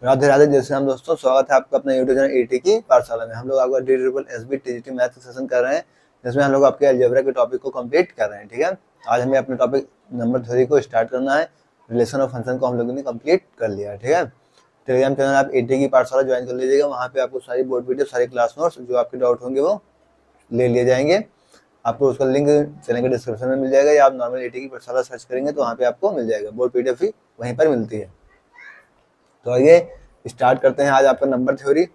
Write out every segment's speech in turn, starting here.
राधे राधे। जैसे हम दोस्तों, स्वागत है आपका अपना यूट्यूब चैनल ईटी की पाठशाला में। हम लोग आपका DSSB टीजीटी मैथ का सेशन कर रहे हैं, जिसमें हम लोग आपके अलजेब्रा के टॉपिक को कंप्लीट कर रहे हैं। ठीक है, आज हमें अपने टॉपिक नंबर 3 को स्टार्ट करना है। रिलेशन ऑफ फंक्शन को हम लोगों ने कंप्लीट कर लिया है। ठीक है, टेलीग्राम चैनल आप ईटी की पाठशाला ज्वाइन कर लीजिएगा। वहाँ पे आपको सारी बोर्ड वीडियो, सारी क्लास नोट्स जो आपके डाउट होंगे वो ले लिए जाएंगे। आपको उसका लिंक चैनल के डिस्क्रिप्शन में मिल जाएगा, या आप नॉर्मल ईटी की पाठशाला सर्च करेंगे तो वहाँ पे आपको मिल जाएगा। बोर्ड पीडीएफ भी वहीं पर मिलती है। तो आइए स्टार्ट करते हैं आज आपका नंबर थ्योरी।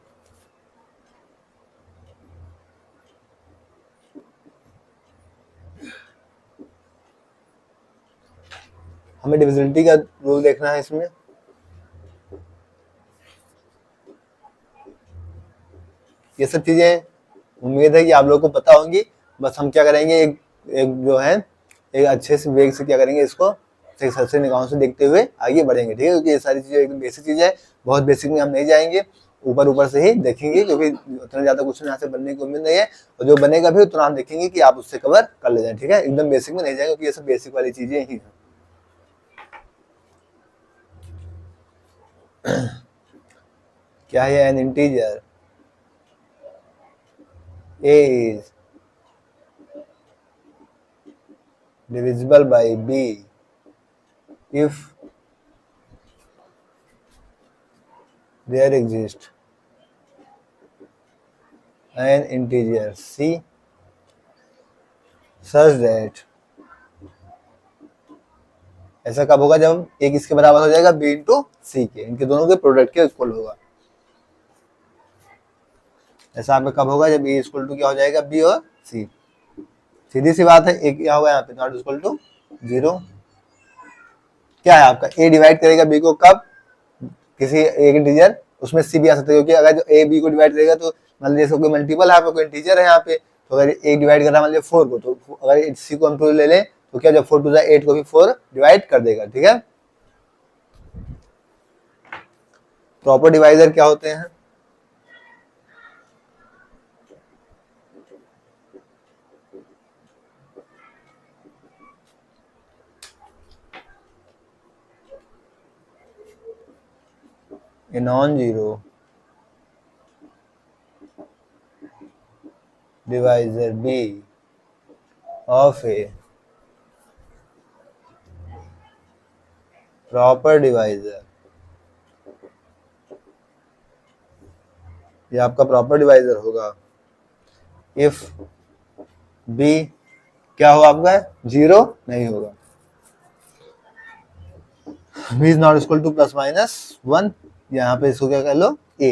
हमें डिविजिबिलिटी का रूल देखना है इसमें। ये सब चीजें उम्मीद है कि आप लोगों को पता होंगी। बस हम क्या करेंगे, एक जो है एक अच्छे से वेग से क्या करेंगे, इसको एक सबसे निगाहों से देखते हुए आगे बढ़ेंगे। ठीक है, क्योंकि ये सारी चीजें एकदम बेसिक चीज है, बहुत बेसिक में हम नहीं जाएंगे, ऊपर से ही देखेंगे, क्योंकि उतना ज्यादा क्वेश्चन यहाँ से बनने की उम्मीद नहीं है। और जो बनेगा भी उतना हम देखेंगे कि आप उससे कवर कर ले जाए। ठीक है, एकदम बेसिक में नहीं जाएंगे, क्योंकि ये सब बेसिक वाली चीजें ही हैं। क्या है N integer a is divisible by b if there exists an integer c such that ऐसा कब होगा, जब एक इसके बराबर हो जाएगा b इंटू सी के, इनके दोनों के प्रोडक्ट के इक्वल होगा। ऐसा आपका कब होगा, जब a इक्वल टू क्या हो जाएगा, b और c। सीधी सी बात है, एक क्या होगा यहाँ पे, नॉट इक्वल टू 0। क्या है आपका, a डिवाइड करेगा b को कब, किसी एक इंटीजर, उसमें c भी आ सकता है, क्योंकि अगर जो a b को डिवाइड करेगा तो मान लीजिए कोई मल्टीपल है, आपका कोई इंटीजर है यहाँ पे, तो अगर a डिवाइड कर रहा है मान लीजिए 4 को, तो अगर c को हम 2 ले लें तो क्या, जब 4 2 8 को भी 4 डिवाइड कर देगा। ठीक है, प्रॉपर डिवाइजर क्या होते हैं, a non-zero divisor b of a proper divisor, ये आपका प्रॉपर डिवाइजर होगा इफ b क्या हो आपका, 0 नहीं होगा, b is not equal two plus minus 1। यहाँ पे इसको क्या कर लो, a।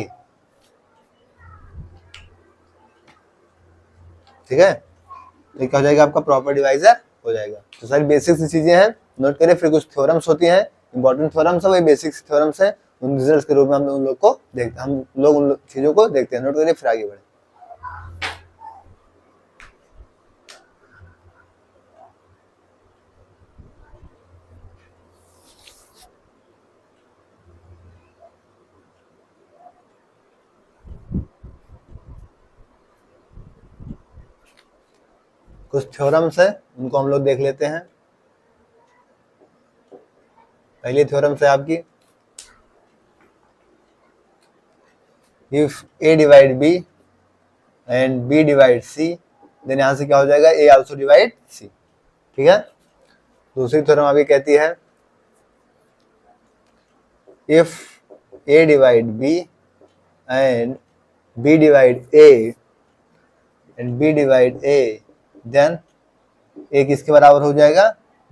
ठीक है, तो क्या हो जाएगा, आपका प्रॉपर डिवाइजर हो जाएगा। तो सारी बेसिक सी चीजें हैं, नोट करें। फिर कुछ थ्योरम्स होती हैं, इंपॉर्टेंट थ्योरम्स है, वही बेसिक थ्योरम्स हैं। उन रिजल्ट्स के रूप में हम लोग को देखते, हम लोग उन चीजों को देखते हैं। नोट करिए, फिर आगे बढ़े। कुछ थ्योरम्स है, उनको हम लोग देख लेते हैं। पहली थ्योरम्स है आपकी, if a divide b and b divide c, then यहां से क्या हो जाएगा, a आल्सो डिवाइड c। ठीक है, दूसरी थ्योरम आपकी कहती है, if a divide b and b divide a and b divide a, then a किसके बराबर हो जाएगा,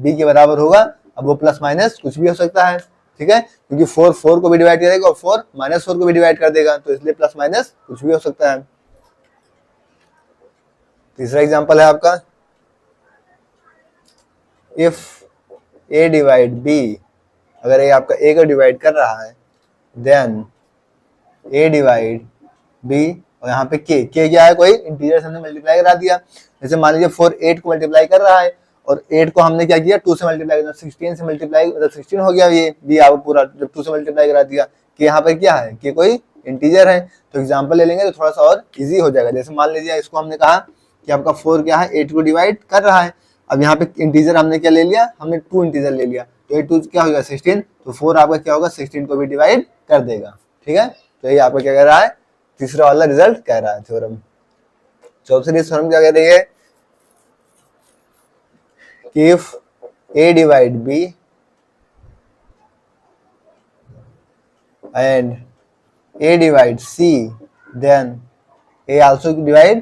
b के बराबर होगा। अब वो प्लस माइनस कुछ भी हो सकता है। ठीक है, क्योंकि 4 4 को भी डिवाइड करेगा और 4 माइनस 4 को भी डिवाइड कर देगा, तो इसलिए प्लस माइनस कुछ भी हो सकता है। तीसरा एग्जांपल है आपका, इफ a डिवाइड b, अगर a आपका a को डिवाइड कर रहा है, देन a डिवाइड b, और यहाँ पे k क्या है, कोई इंटीजर से हमने मल्टीप्लाई करा दिया। जैसे मान लीजिए 4 8 को मल्टीप्लाई कर रहा है, और 8 को हमने क्या किया, 2 से मल्टीप्लाई किया, 16 से मल्टीप्लाई, मतलब 16 हो गया ये भी आप पूरा, जब 2 से मल्टीप्लाई करा दिया। कि यहाँ पर क्या है, कि कोई इंटीजर है। तो एग्जांपल ले लेंगे तो थोड़ा सा और इजी हो जाएगा। जैसे मान लीजिए इसको हमने कहा कि आपका 4 क्या है, 8 को डिवाइड कर रहा है। अब यहाँ पे इंटीजर हमने क्या ले लिया, हमने 2 इंटीजर ले लिया, तो 8 2 क्या होगा 16, तो 4 आपका क्या होगा 16 को भी डिवाइड कर देगा। ठीक है, तो ये आपका क्या कह रहा है, तीसरा वाला रिजल्ट कह रहा है थ्योरम। चौथी थ्योरम क्या कह रही है कि if A divide B and A divide C, then A also divide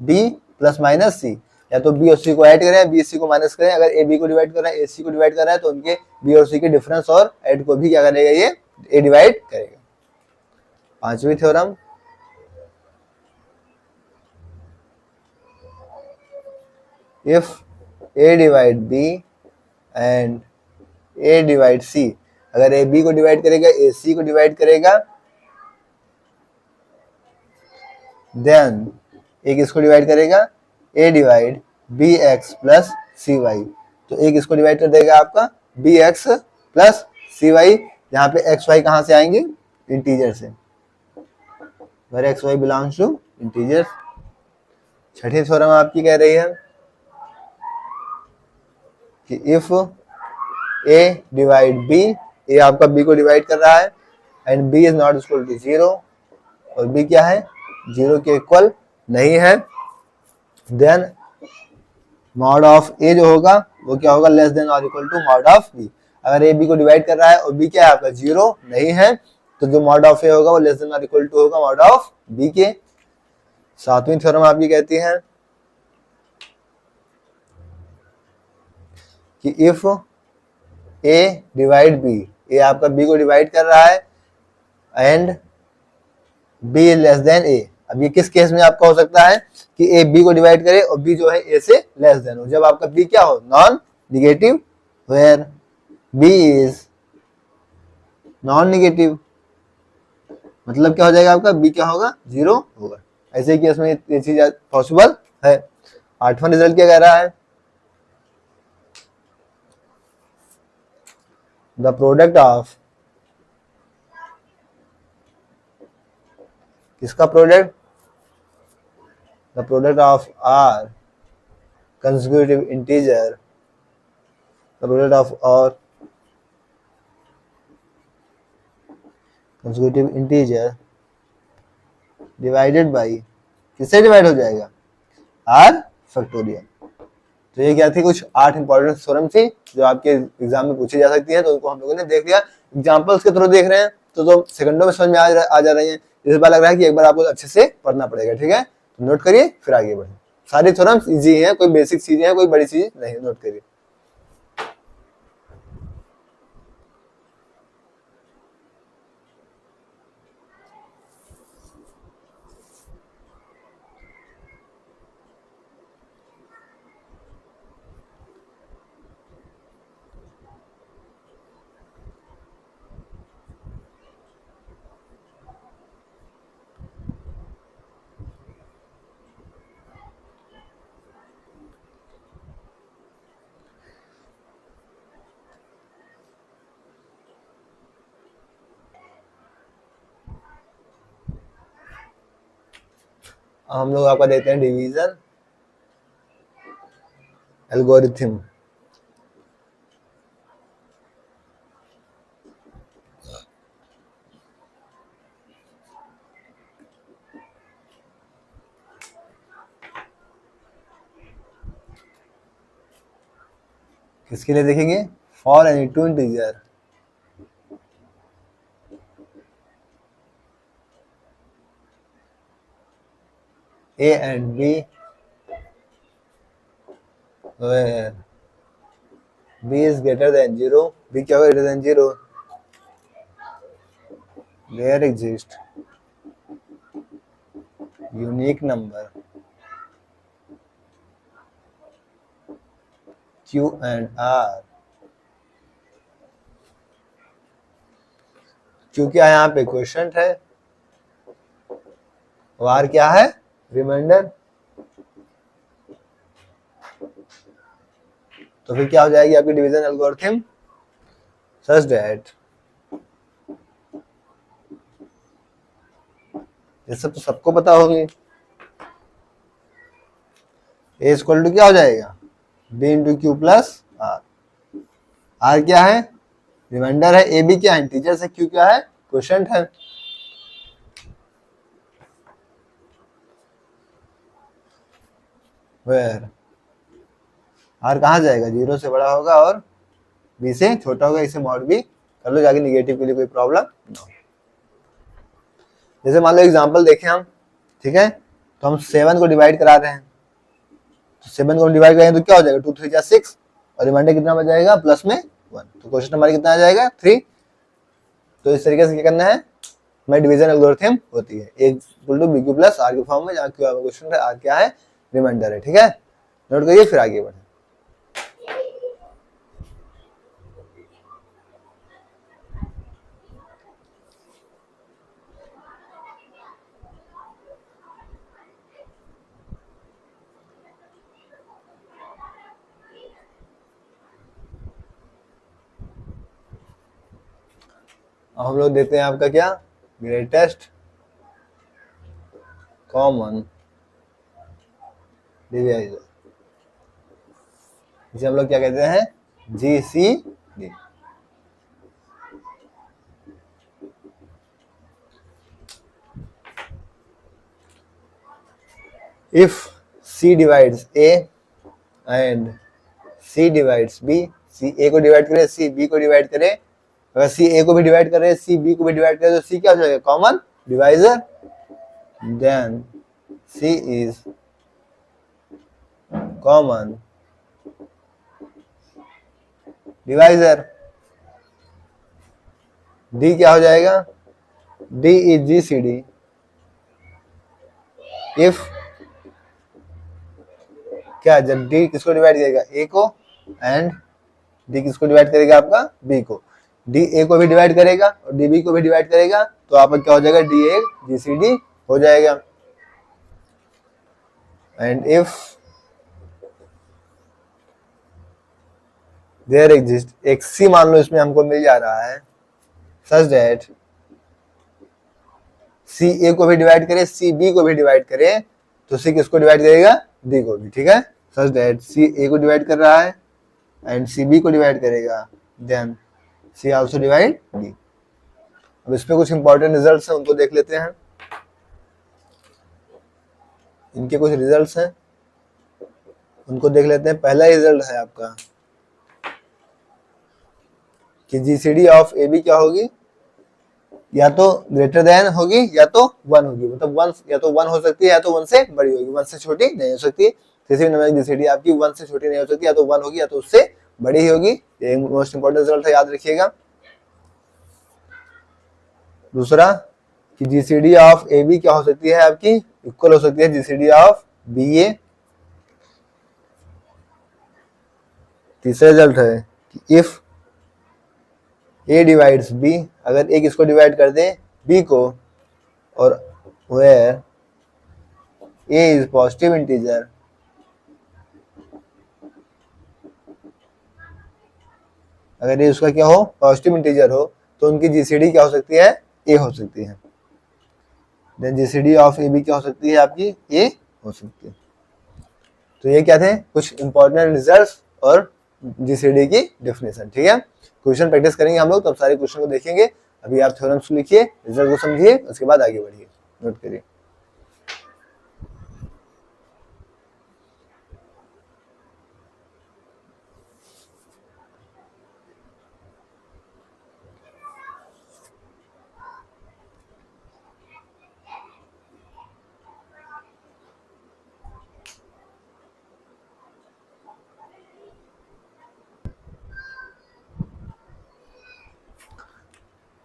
B plus minus C। या तो B और C को ऐड करें, B C को माइनस करें। अगर A B को डिवाइड कर रहा है, A C को डिवाइड कर रहा है, तो उनके B और C के डिफरेंस और ऐड को भी क्या करेगा, ये A डिवाइड करेगा। पांचवी theorem, if A divide B and A divide C, अगर A B को डिवाइड करेगा, A C को डिवाइड करेगा, देन एक इसको डिवाइड करेगा, A divide B x plus C y. तो एक इसको डिवाइड कर देगा आपका B x plus C y, यहाँ पे एक्स वाई कहाँ से आएंगे, इंटीजर से, where x y belongs to integer. छठी थ्योरम आपकी कह रही है कि if A divide B, A आपका B को डिवाइड कर रहा है and B is not equal to 0, और B क्या है, 0 के इक्वल नहीं है, देन मॉड ऑफ A जो होगा वो क्या होगा, लेस देन और equal to mod of B। अगर A B को डिवाइड कर रहा है और B क्या है आपका 0 नहीं है, तो जो मॉड ऑफ A होगा वो लेस देन और इक्वल टू होगा मॉड ऑफ B के। सातवीं थ्योरम आपकी कहती है कि if A divide B, A आपका B को डिवाइड कर रहा है and B less than A। अब ये किस केस में आपका हो सकता है कि A B को डिवाइड करे और B जो है A से लेस देन हो, जब आपका B क्या हो, non negative, where B is non negative, मतलब क्या हो जाएगा आपका, B क्या होगा, 0 होगा। ऐसे केस में ये चीज पॉसिबल है। आठवां रिजल्ट क्या कह रहा है, द प्रोडक्ट ऑफ, किसका product, the product of r consecutive integer, the product of r consecutive integer divided by, किससे डिवाइड हो जाएगा, आर फैक्टोरियल। तो ये क्या थी, कुछ 8 इंपॉर्टेंट थ्योरम थी जो आपके एग्जाम में पूछी जा सकती है, तो उनको हम लोगों ने देख लिया, एग्जांपल्स के थ्रू देख रहे हैं तो सेकंडों में समझ में आ जा रही है। इस बार लग रहा है कि एक बार आपको अच्छे से पढ़ना पड़ेगा, ठीक है, तो नोट करिए फिर आगे बढ़े। सारी थ्योरम्स इजी है, कोई बेसिक चीजें हैं, कोई बड़ी चीज नहीं, नोट करिए। हम लोग आपका देखते हैं डिवीजन एल्गोरिथम। किसके लिए देखेंगे, for any two integer A and B where B is greater than 0, B क्या greater than 0, there exist unique number Q and R। Q क्या यहाँ पे क्वेश्चन है, R क्या है, रिमाइंडर। तो फिर क्या हो जाएगी आपकी डिवीजन एल्गोरिथम, सच दैट, ये सब तो सबको पता होगी, A इक्वल टू क्या हो जाएगा, B into q plus r. R क्या है, रिमाइंडर है, ए बी क्या है, इंटीजर है, क्यू क्या है, क्वोशिएंट है। वेयर आर कहाँ जाएगा, 0 से बड़ा होगा और बी से छोटा होगा, इसे मॉड बी कर लो जाके, निगेटिव के लिए कोई प्रॉब्लम ना। जैसे मान लो एग्जांपल देखें हम, ठीक है, तो हम 7 को डिवाइड करा रहे हैं, तो 7 को डिवाइड करेंगे तो क्या हो जाएगा, 2 3 जा 6 और रिमाइंडर कितना बच जाएगा, प्लस में 1। तो क्वेश्चन नंबर कितना आ जाएगा, 3। तो इस तरीके से क्या करना है, हमारी डिवीजन एल्गोरिथम होती है, a equal to b q plus r के फॉर्म में, जहाँ क्यू क्वेश्चन है, आर क्या है, रिमाइंडर है, ठीक है, नोट करिए फिर आगे बढ़े। अब हम लोग देते हैं आपका क्या, ग्रेटेस्ट कॉमन डिवाइजर, इसे हम लोग क्या कहते हैं, GCD। If C divides A and C divides B, C A को डिवाइड करे, C B को डिवाइड करे, अगर C A को भी डिवाइड करे, C B को भी डिवाइड करे, तो C क्या हो जाएगा, common divisor, then C is common divisor. D क्या हो जाएगा, D is GCD if क्या, जब D किसको डिवाइड करेगा, A को, एंड D किसको डिवाइड करेगा, आपका B को, D A को भी डिवाइड करेगा और D B को भी डिवाइड करेगा, तो आपका क्या हो जाएगा, D A GCD हो जाएगा। एंड इफ देयर एग्जिस्ट एक C मान लो इसमें हमको मिल जा रहा है, सच दैट C A को भी डिवाइड करे, C B को भी डिवाइड करे, तो C किसको डिवाइड करेगा, D को भी, ठीक है, सच दैट C A को डिवाइड कर रहा है एंड C B को डिवाइड करेगा, then C also divide D। अब इसमें कुछ इंपॉर्टेंट रिजल्ट्स हैं, उनको देख लेते हैं। इनके कुछ रिजल्ट्स हैं, उनको देख लेते हैं। पहला रिजल्ट है आपका कि GCD ऑफ AB क्या होगी, या तो ग्रेटर देन होगी या तो 1 होगी, मतलब 1 या तो 1 हो सकती है या तो 1 से बड़ी होगी, 1 से छोटी नहीं हो सकती। किसी भी नंबर की GCD आपकी 1 से छोटी नहीं हो सकती, या तो 1 होगी या तो उससे बड़ी ही होगी। ये मोस्ट इंपॉर्टेंट रिजल्ट है, याद रखिएगा। दूसरा कि GCD ऑफ AB क्या हो सकती है आपकी, इक्वल हो सकती है GCD ऑफ BA। तीसरा रिजल्ट है कि इफ A डिवाइड्स B, अगर A किसको डिवाइड कर दे, B को, और where A is positive integer, अगर ये उसका क्या हो, पॉजिटिव इंटीजर हो, तो उनकी GCD क्या हो सकती है, A हो सकती है। देन GCD ऑफ AB क्या हो सकती है आपकी, A हो सकती है। तो ये क्या थे कुछ इंपॉर्टेंट रिजल्ट्स और GCD की डेफिनेशन, ठीक है। क्वेश्चन प्रैक्टिस करेंगे हम लोग, तब सारे क्वेश्चन को देखेंगे। अभी आप थ्योरम्स लिखिए, रिजल्ट को समझिए, उसके बाद आगे बढ़िए, नोट करिए।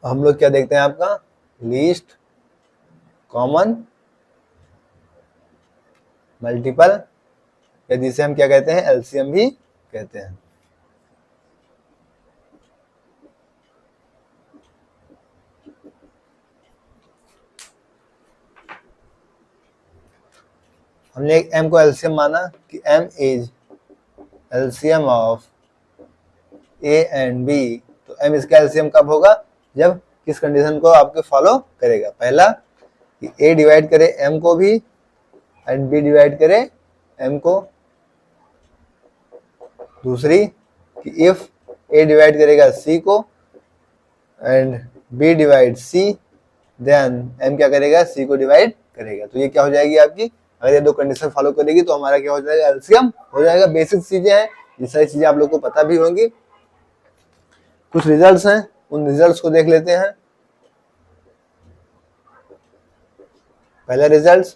हम लोग क्या देखते हैं, आपका लीस्ट कॉमन मल्टीपल, या जिसे हम क्या कहते हैं, LCM भी कहते हैं। हमने एक M को LCM माना कि M is LCM of A and B, तो M इसका LCM कब होगा, जब किस कंडीशन को आपके फॉलो करेगा। पहला कि A डिवाइड करे M को भी एंड B डिवाइड करे M को। दूसरी कि इफ A डिवाइड करेगा C को and B divide C, then M क्या करेगा, C को डिवाइड करेगा। तो ये क्या हो जाएगी आपकी अगर ये दो कंडीशन फॉलो करेगी तो हमारा क्या हो जाएगा, एलसीएम हो जाएगा। बेसिक चीजें हैं, ये सारी चीजें आप लोग को पता भी होंगी। कुछ रिजल्ट्स हैं, उन रिजल्ट्स को देख लेते हैं। पहला रिजल्ट,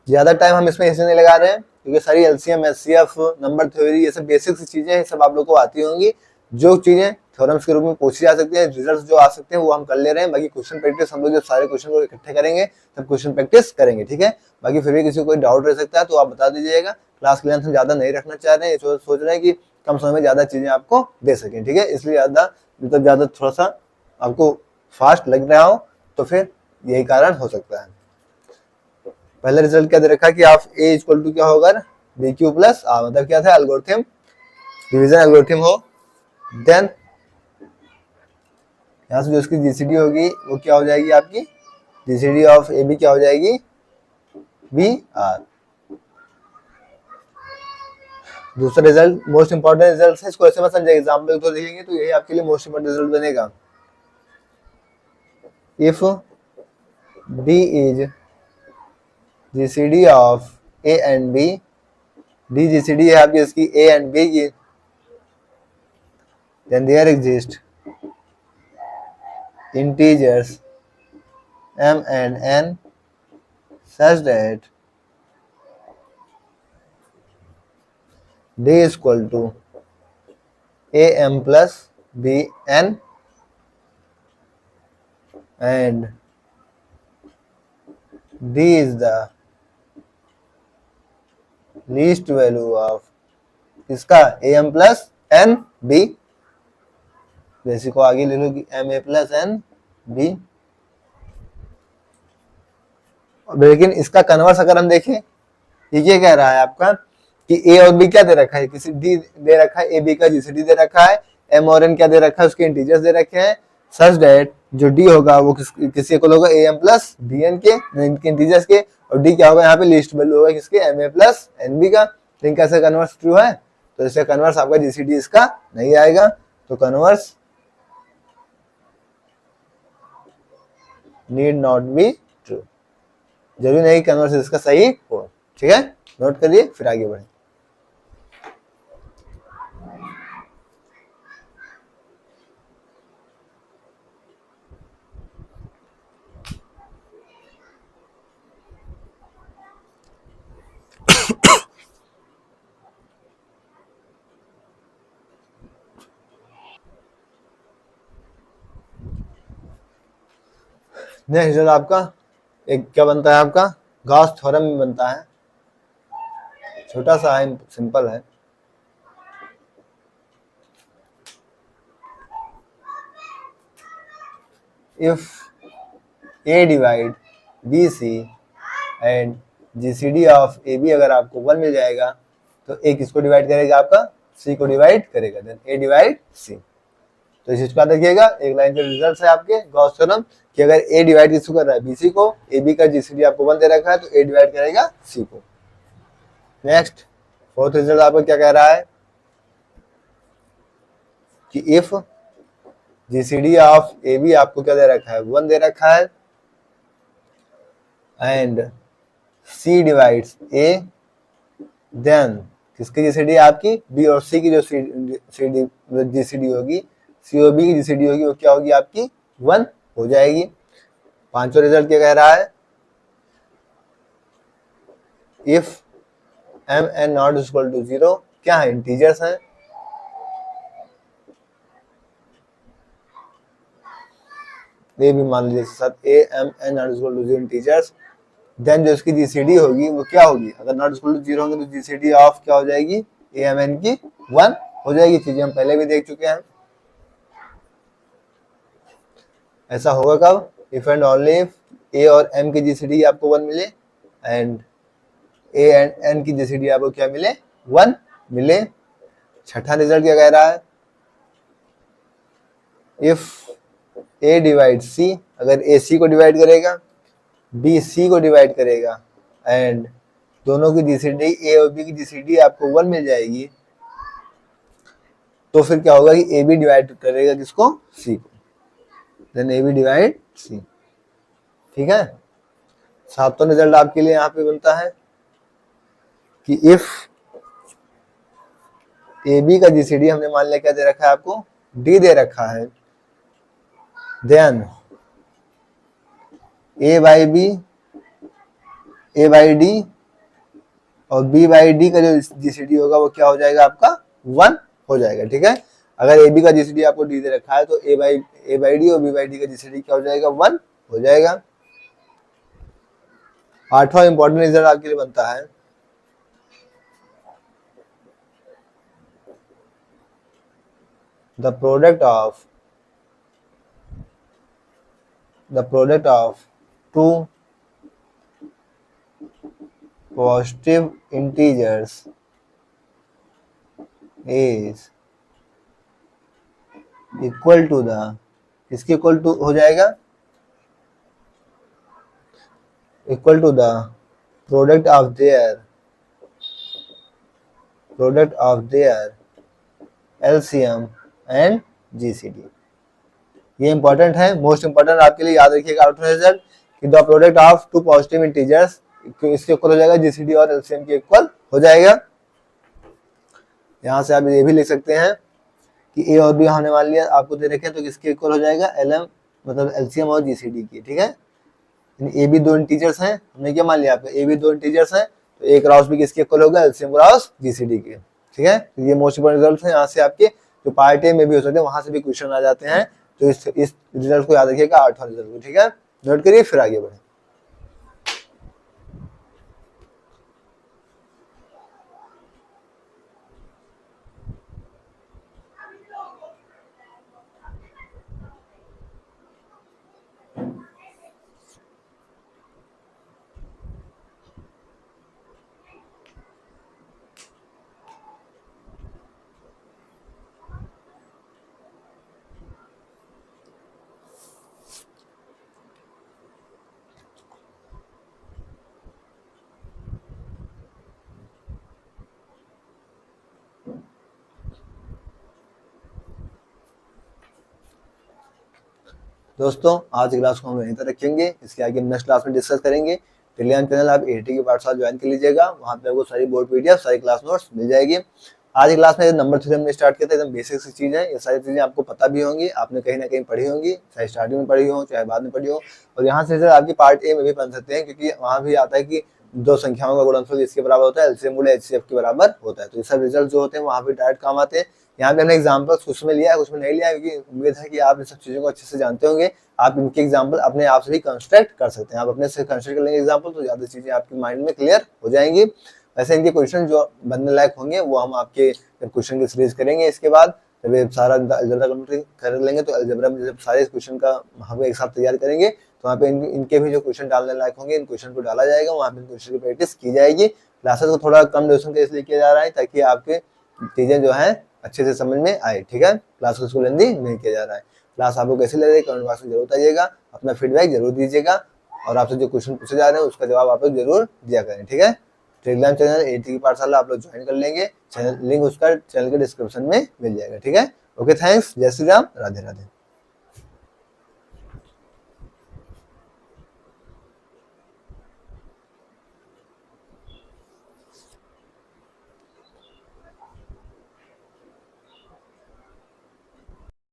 ज्यादा टाइम हम इसमें इसलिए नहीं लगा रहे हैं क्योंकि सारी एलसीएम, एचसीएफ, नंबर थ्योरी, ये सब बेसिक सी चीजें हैं, सब आप लोग को आती होंगी। जो चीजें थ्योरम्स के रूप में पूछी जा सकती है, रिजल्ट्स जो आ सकते हैं वो हम कर ले रहे हैं। बाकी क्वेश्चन प्रैक्टिस हम लोग जब सारे क्वेश्चन को इकट्ठे करेंगे तब क्वेश्चन प्रैक्टिस करेंगे, ठीक है। बाकी फिर भी किसी को कोई डाउट रह सकता है तो आप बता दीजिएगा। क्लास की लेंथ हम ज्यादा नहीं रखना चाह रहे हैं, सोच रहे हैं कि कम समय में ज्यादा चीजें आपको दे सकें, ठीक है। इसलिए ज्यादा थोड़ा सा आपको फास्ट लग रहा हो तो फिर यही कारण हो सकता है। पहला रिजल्ट क्या दे रखा है कि आप ए इक्वल टू क्या होगा, बी क्यू प्लस आर, मतलब क्या था, एल्गोरिथम, डिवीजन एल्गोरिथम हो। देन यहाँ से जो इसकी जीसीडी होगी वो क्या हो जाएगी, आपकी जीसीडी ऑफ ए बी क्या हो जाएगी, बी आर। दूसरा रिजल्ट मोस्ट इंपॉर्टेंट रिजल्ट है, इसको ऐसे मत समझिए, एग्जाम्पल तो देखेंगे तो यही आपके लिए मोस्ट इंपॉर्टेंट रिजल्ट बनेगा। If d is GCD of a and b, d GCD है आपकी इसकी ए एंड बी की, then there exist integers m and n such that d is equal to am plus bn and d is the least value of इसका am plus n b, जैसे को आगे ले लो कि m a plus n b. लेकिन इसका converse अगर हम देखें, ये कह रहा है आपका कि ए और बी क्या दे रखा है, किसी डी दे रखा है, ए बी का जीसीडी दे रखा है, एम और एन क्या दे रखा है, उसके इंटीजर्स दे रखे हैं, सच दैट जो डी होगा वो किसी को होगा a m plus b n के इंटीजर्स के, और डी क्या होगा यहाँ पे लिस्ट वैल्यू होगा किसके, m a plus n b का। लेकिन कैसे कन्वर्स ट्रू है, तो इससे कन्वर्स आपका जीसीडी इसका नहीं आएगा, तो converse need not be true, जरूरी नहीं कन्वर्स इसका सही हो, ठीक है। नोट करिए फिर आगे बढ़े। नेक्स्ट रिजल्ट आपका एक क्या बनता है, आपका गॉस थ्योरम में बनता है, छोटा सा है, सिंपल है। If a divide b c and GCD of A b अगर आपको 1 मिल जाएगा तो ए किसको डिवाइड करेगा, आपका सी को डिवाइड करेगा, देन ए डिवाइड सी। तो इस चीज को याद रखिएगा, एक लाइन के रिजल्ट है आपके गॉस थ्योरम कि अगर ए डिवाइड किसको कर रहा है, बीसी को, ए बी का जीसीडी आपको 1 दे रखा है तो ए डिवाइड करेगा सी को। नेक्स्ट फोर्थ रिजल्ट आपको क्या कह रहा है कि if GCD of A B आपको क्या दे रखा है, 1 दे रखा है, and C divides A, then किसकी जीसीडी आपकी, बी और सी की जो जीसीडी होगी, सी और बी की जीसीडी होगी वो क्या होगी आपकी 1 हो जाएगी। पांचवा रिजल्ट क्या कह रहा है, if m n not equal to 0, क्या है, इंटीजर्स हैं, ये भी मान लीजिए साथ a m n not equal to 0 integers, then जो इसकी जीसीडी होगी वो क्या होगी, अगर नॉट इक्वल टू 0 होंगे तो जीसीडी ऑफ क्या हो जाएगी, ए एम एन की 1 हो जाएगी। चीजें हम पहले भी देख चुके हैं। ऐसा होगा कब, इफ एंड ओनली इफ ए और एम की जीसीडी आपको 1 मिले एंड ए एंड एन की जीसीडी आपको क्या मिले, 1 मिले। छठा रिजल्ट क्या कह रहा है, इफ ए डिवाइड सी, अगर ए सी को डिवाइड करेगा, बी सी को डिवाइड करेगा, एंड दोनों की जीसीडी ए और बी की जीसीडी आपको 1 मिल जाएगी, तो फिर क्या होगा कि ए बी डिवाइड करेगा किसको, सी को, देन ए बी डिवाइड सी, ठीक है। सातवां रिजल्ट आपके लिए यहाँ पे बनता है कि इफ ए बी का जीसीडी हमने मान लिया क्या दे रखा है आपको, डी दे रखा है, then a by b, a by d और बी बाई डी का जो जीसीडी होगा वो क्या हो जाएगा आपका 1 हो जाएगा। ठीक है, अगर ए बी का जीसीडी आपको डी दे रखा है तो ए बाई डी और बी बाई डी का जीसीडी क्या हो जाएगा 1 हो जाएगा। आठवां इंपॉर्टेंट रिजल्ट आपके लिए बनता है the product of two positive integers is equal to the, किसके इक्वल टू हो जाएगा, equal to the product of their LCM and GCD. ये इंपॉर्टेंट है, मोस्ट इंपॉर्टेंट आपके लिए याद रखिएगा आउटपुट रिजल्ट कि the product of two positive integers इसके इक्वल हो जाएगा, जीसीडी और एलसीएम के इक्वल हो जाएगा। यहां से आप ये भी लिख सकते हैं कि ए और बी हमने मान लिया आपको दे रखे हैं तो किसके इक्वल हो जाएगा, एलएम मतलब एलसीएम और जीसीडी की। ठीक है, ए बी दो इंटीजर्स हैं, हमने क्या मान लिया आपका, ए बी दो इंटीजर्स हैं तो ए क्रॉस बी किसके इक्वल होगा, एलसीएम क्रॉस जीसीडी के। ठीक है, तो ये मोस्ट इंपोर्टेंट रिजल्ट है। यहाँ से आपके जो पार्ट ए में भी हो सकते हैं वहां से भी क्वेश्चन आ जाते हैं, तो इस रिजल्ट को याद रखिएगा, आठवां रिजल्ट को। ठीक है, नोट करिए फिर आगे बढ़े। दोस्तों आज की क्लास को हम यहीं तक रखेंगे, इसके आगे नेक्स्ट क्लास में डिस्कस करेंगे। टेलीग्राम चैनल आप एटी के पार्ट साथ ज्वाइन कर लीजिएगा, वहाँ पे आपको सारी बोर्ड पीडीएफ सारी क्लास नोट्स मिल जाएगी। आज की क्लास में नंबर 3 हमने स्टार्ट किया था, एकदम बेसिक सी चीज़ है, ये सारी चीज़ें आपको पता भी होंगी, आपने कहीं ना कहीं पढ़ी होंगी, चाहे स्टार्टिंग में पढ़ी हो चाहे बाद में पढ़ी हो। और यहाँ से आपकी पार्ट ए में भी बन सकते हैं, क्योंकि वहाँ भी आता है कि दो संख्याओं का गुणनफल इसके बराबर होता है, एलसीएम गुणा एचसीएफ के बराबर होता है। तो ये सब रिजल्ट जो होते हैं वहाँ पे डायरेक्ट काम आते हैं। यहाँ पे हमने एग्जाम्पल कुछ में लिया है कुछ में नहीं लिया है, क्योंकि उम्मीद है कि आप इन सब चीज़ों को अच्छे से जानते होंगे। आप इनके एग्जाम्पल अपने आप से भी कंस्ट्रक्ट कर सकते हैं, आप अपने से कंस्ट्रक्ट कर लेंगे एग्जाम्पल तो ज़्यादा चीज़ें आपके माइंड में क्लियर हो जाएंगी। वैसे इनके क्वेश्चन जो बनने लायक होंगे वो हम आपके क्वेश्चन की सीरीज करेंगे, इसके बाद जब ये सारा अलजेब्रा कंप्लीट कर लेंगे तो अलजेब्रा में जब सारे क्वेश्चन का हम एक साथ तैयार करेंगे तो वहाँ पे इनके भी जो क्वेश्चन डालने लायक होंगे इन क्वेश्चन को डाला जाएगा, वहाँ पे क्वेश्चन की प्रैक्टिस की जाएगी। क्लासेस को थोड़ा कम ड्यूरेशन का इसलिए किया जा रहा है ताकि आपके चीज़ें जो है अच्छे से समझ में आए। ठीक है, क्लास को लेंदी नहीं किया जा रहा है। क्लास आपको कैसे लग रही है कमेंट बॉक्स में जरूर बताइएगा, अपना फीडबैक जरूर दीजिएगा और आपसे जो क्वेश्चन पूछे जा रहे हैं उसका जवाब आप लोग जरूर दिया करें। ठीक है, टेलीग्राम चैनल एटी की पाठशाला आप लोग ज्वाइन कर लेंगे, चैनल लिंक उसका चैनल के डिस्क्रिप्शन में मिल जाएगा। ठीक है, ओके थैंक्स, जय श्री राम, राधे राधे।